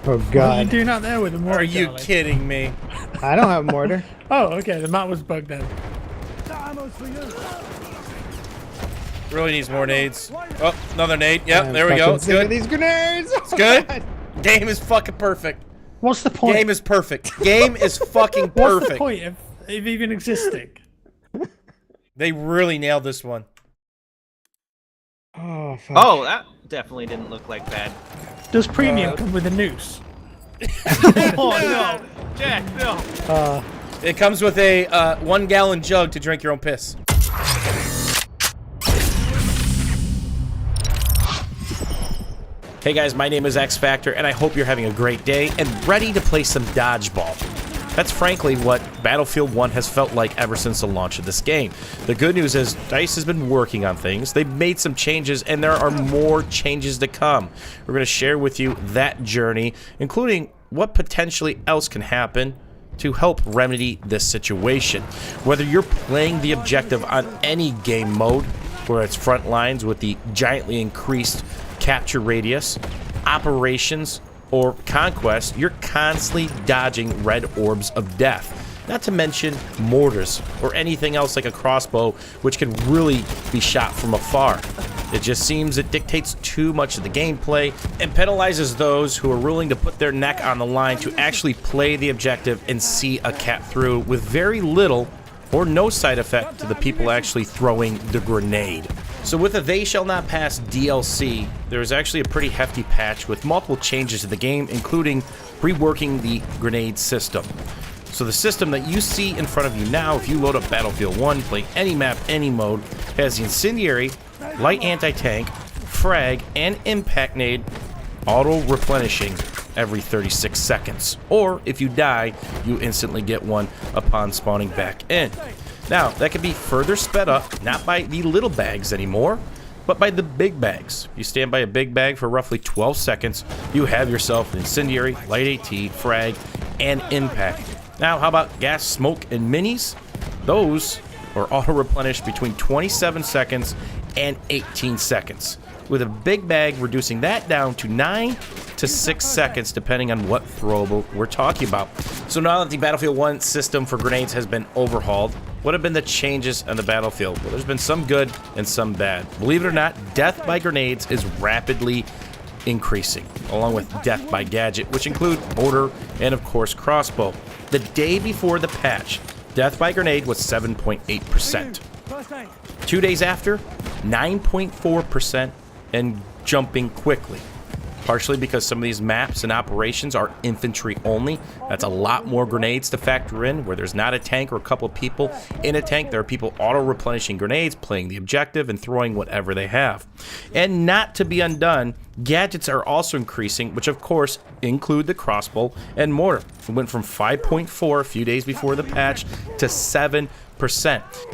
Oh What are you god. doing out there with a mortar? Are you darling? kidding me? I don't have mortar. Oh, okay. The map was bugged then. Really needs more nades. Oh, another nade. Yep, I'm there we go. fucking It's sick of good. these grenades. It's good. Game is fucking perfect. What's the point? Game is perfect. Game is fucking What's perfect. the point of even existing? They really nailed this one. Oh fuck. Oh, that definitely didn't look like bad. Does premium come with a noose? Oh no, Jack, no. It comes with a 1 gallon jug to drink your own piss. Hey guys, my name is X Factor, and I hope you're having a great day and ready to play some dodgeball. That's frankly what Battlefield 1 has felt like ever since the launch of this game. The good news is DICE has been working on things. They've made some changes, and there are more changes to come. We're going to share with you that journey, including what potentially else can happen to help remedy this situation. Whether you're playing the objective on any game mode, where it's front lines with the giantly increased capture radius, operations, or conquest, you're constantly dodging red orbs of death. Not to mention mortars or anything else like a crossbow, which can really be shot from afar. It just seems it dictates too much of the gameplay and penalizes those who are willing to put their neck on the line to actually play the objective and see a cap through with very little or no side effect to the people actually throwing the grenade. So with the They Shall Not Pass DLC, there is actually a pretty hefty patch with multiple changes to the game, including reworking the grenade system. So the system that you see in front of you now, if you load up Battlefield 1, play any map, any mode, has the incendiary, light anti-tank, frag, and impact nade auto-replenishing every 36 seconds. Or if you die, you instantly get one upon spawning back in. Now, that can be further sped up, not by the little bags anymore, but by the big bags. You stand by a big bag for roughly 12 seconds, you have yourself an incendiary, light AT, frag, and impact. Now, how about gas, smoke, and minis? Those are auto-replenished between 27 seconds and 18 seconds, with a big bag reducing that down to 9 to 6 seconds depending on what throwable we're talking about. So now that the Battlefield 1 system for grenades has been overhauled, what have been the changes on the battlefield? Well, there's been some good and some bad. Believe it or not, death by grenades is rapidly increasing, along with death by gadget, which include mortar and of course crossbow. The day before the patch, death by grenade was 7.8%. 2 days after, 9.4%, and jumping quickly. Partially because some of these maps and operations are infantry only. That's a lot more grenades to factor in. Where there's not a tank or a couple of people in a tank, there are people auto-replenishing grenades, playing the objective, and throwing whatever they have. And not to be undone, gadgets are also increasing, which of course include the crossbow and mortar. It went from 5.4 a few days before the patch to 7%.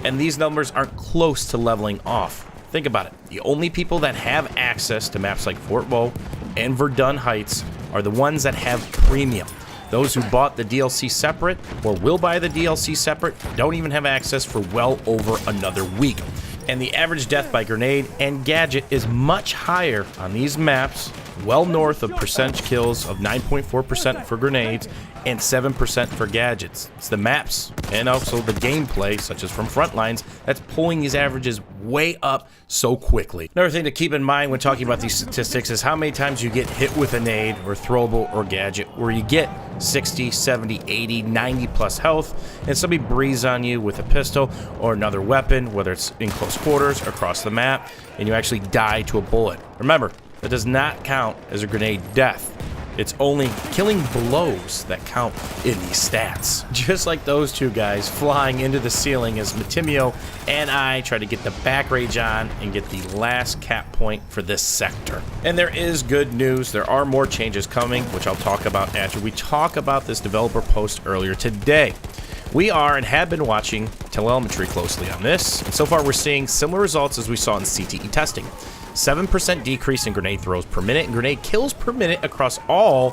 And these numbers aren't close to leveling off. Think about it. The only people that have access to maps like Fort Woe and Verdun Heights are the ones that have premium. Those who bought the DLC separate or will buy the DLC separate don't even have access for well over another week. And the average death by grenade and gadget is much higher on these maps, well north of percentage kills of 9.4% for grenades and 7% for gadgets. It's the maps and also the gameplay, such as from Frontlines, that's pulling these averages way up so quickly. Another thing to keep in mind when talking about these statistics is how many times you get hit with a nade or throwable or gadget where you get 60, 70, 80, 90 plus health and somebody breathes on you with a pistol or another weapon, whether it's in close quarters or across the map, and you actually die to a bullet. Remember, that does not count as a grenade death. It's only killing blows that count in these stats. Just like those two guys flying into the ceiling as Matimio and I try to get the back rage on and get the last cap point for this sector. And there is good news. There are more changes coming, which I'll talk about after we talk about this developer post earlier today. We are and have been watching telemetry closely on this, and so far we're seeing similar results as we saw in CTE testing. 7% decrease in grenade throws per minute and grenade kills per minute across all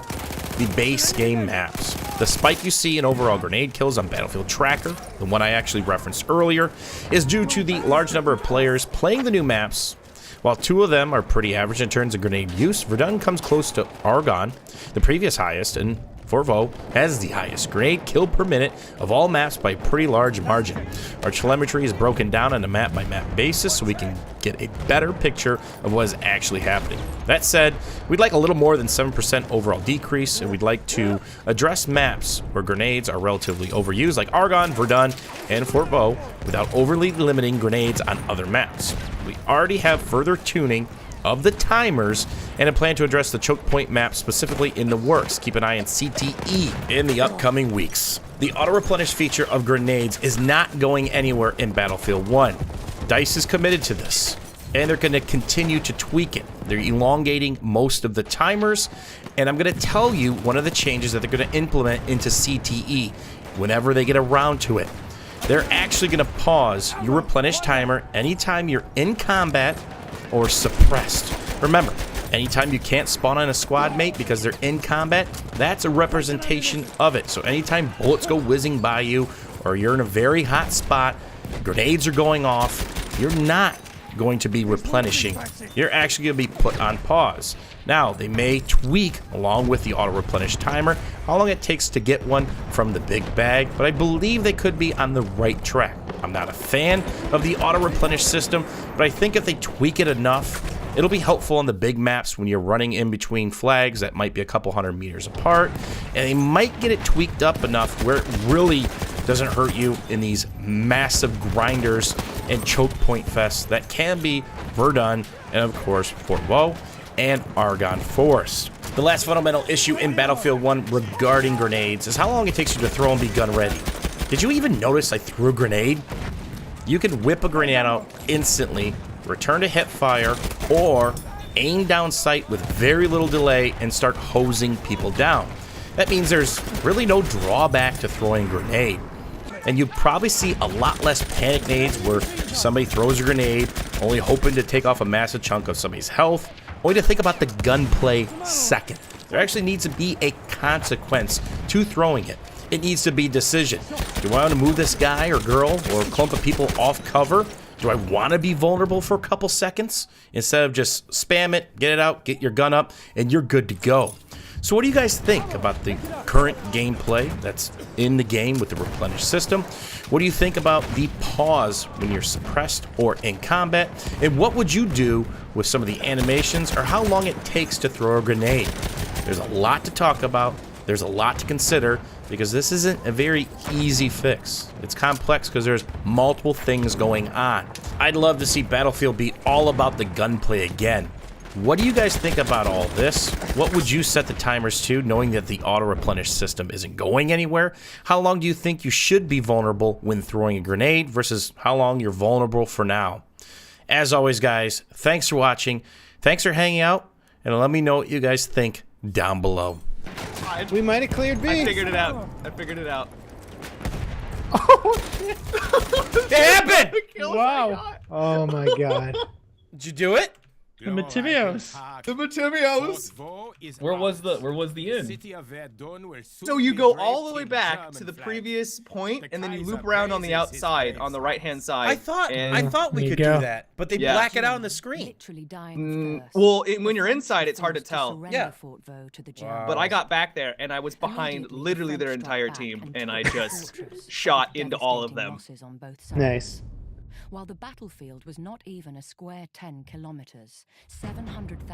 the base game maps. The spike you see in overall grenade kills on Battlefield Tracker, the one I actually referenced earlier, is due to the large number of players playing the new maps, While 2 of them are pretty average in terms of grenade use, Verdun comes close to Argonne, the previous highest, and Forvo has the highest grenade kill per minute of all maps by a pretty large margin. Our telemetry is broken down on a map-by-map basis so we can get a better picture of what is actually happening. That said, we'd like a little more than 7% overall decrease, and we'd like to address maps where grenades are relatively overused, like Argonne, Verdun, and Forvo, without overly limiting grenades on other maps. We already have further tuning of the timers and a plan to address the choke point map specifically in the works. Keep an eye on CTE in the upcoming weeks. The auto-replenish feature of grenades is not going anywhere in Battlefield 1. DICE is committed to this, and they're going to continue to tweak it. They're elongating most of the timers, and I'm going to tell you one of the changes that they're going to implement into CTE whenever they get around to it. They're actually going to pause your replenish timer anytime you're in combat or suppressed. Remember, anytime you can't spawn on a squad mate because they're in combat, that's a representation of it. So anytime bullets go whizzing by you or you're in a very hot spot, grenades are going off, you're not going to be replenishing. You're actually going to be put on pause. Now, they may tweak, along with the auto-replenish timer, how long it takes to get one from the big bag, but I believe they could be on the right track. I'm not a fan of the auto-replenish system, but I think if they tweak it enough, it'll be helpful on the big maps when you're running in between flags that might be a couple hundred meters apart, and they might get it tweaked up enough where it really doesn't hurt you in these massive grinders and choke point fests that can be Verdun and, of course, Forvo and Argonne Forest. The last fundamental issue in Battlefield 1 regarding grenades is how long it takes you to throw and be gun ready. Did you even notice I threw a grenade? You can whip a grenade out instantly, return to hip fire, or aim down sight with very little delay and start hosing people down. That means there's really no drawback to throwing a grenade. And you probably see a lot less panic nades where somebody throws a grenade only hoping to take off a massive chunk of somebody's health, only to think about the gunplay second. There actually needs to be a consequence to throwing it. It needs to be decision. Do I want to move this guy or girl or a clump of people off cover? Do I want to be vulnerable for a couple seconds? Instead of just spam it, get it out, get your gun up, and you're good to go. So what do you guys think about the current gameplay that's in the game with the replenish system? What do you think about the pause when you're suppressed or in combat? And what would you do with some of the animations or how long it takes to throw a grenade? There's a lot to talk about. There's a lot to consider because this isn't a very easy fix. It's complex because there's multiple things going on. I'd love to see Battlefield be all about the gunplay again. What do you guys think about all this? What would you set the timers to, knowing that the auto-replenish system isn't going anywhere? How long do you think you should be vulnerable when throwing a grenade versus how long you're vulnerable for now? As always, guys, thanks for watching. Thanks for hanging out, and let me know what you guys think down below. We might have cleared B. I figured it out. I figured it out. Oh, shit. It happened! Wow. Oh, my God. Did you do it? The Matimios. The Matimios. Where was the inn? So you go all the way back to the previous point, and then you loop around on the outside, on the right-hand side. I thought we There you could do go. that, but they Yeah. black it out on the screen. Literally dying first. Well, when you're inside, it's hard to tell. Yeah. But I got back there, and I was behind literally their entire team, and I just shot into all of them. Nice. While the battlefield was not even a square 10 kilometers, 700,000